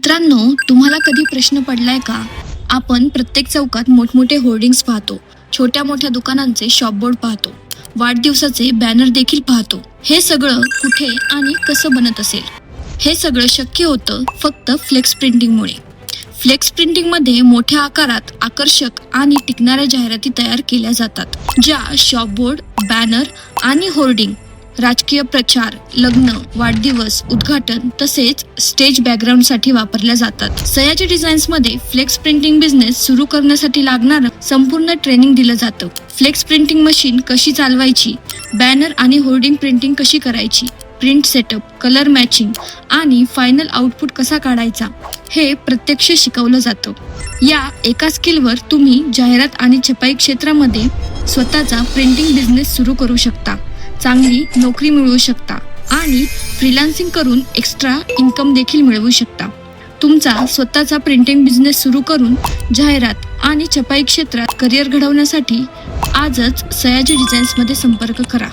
मित्रांनो, तुम्हाला कधी प्रश्न पडलाय का? आपण प्रत्येक चौकात मोठमोठे होर्डिंग्स पाहतो, छोट्या मोठ्या दुकानांचे शॉपबोर्ड पाहतो, वाढदिवसाचे बॅनर देखील पाहतो. हे सगळं कुठे आणि कसं बनत असेल? हे सगळं शक्य होतं फक्त फ्लेक्स प्रिंटिंगमुळे. फ्लेक्स प्रिंटिंगमध्ये मोठ्या आकारात आकर्षक आणि टिकणाऱ्या जाहिराती तयार केल्या जातात, ज्या शॉपबोर्ड, बॅनर आणि होर्डिंग, राजकीय प्रचार, लग्न, वाढदिवस, उद्घाटन तसेच स्टेज बॅकग्राऊंडसाठी वापरल्या जातात. सयाजी डिझाईन्समध्ये फ्लेक्स प्रिंटिंग बिझनेस सुरू करण्यासाठी लागणारं संपूर्ण ट्रेनिंग दिलं जातं. फ्लेक्स प्रिंटिंग मशीन कशी चालवायची, बॅनर आणि होर्डिंग प्रिंटिंग कशी करायची, प्रिंट सेटअप, कलर मॅचिंग आणि फायनल आउटपुट कसा काढायचा, हे प्रत्यक्ष शिकवलं जातं. या एका स्किलवर तुम्ही जाहिरात आणि छपाई क्षेत्रामध्ये स्वतःचा प्रिंटिंग बिझनेस सुरू करू शकता, चांगली नोकरी मिळवू शकता आणि फ्रीलान्सिंग करून एक्स्ट्रा इन्कम देखील मिळवू शकता. तुमचा स्वतःचा प्रिंटिंग बिझनेस सुरू करून जाहिरात आणि छपाई क्षेत्रात करिअर घडवण्यासाठी आजच सयाजी डिझाईन्समध्ये संपर्क करा.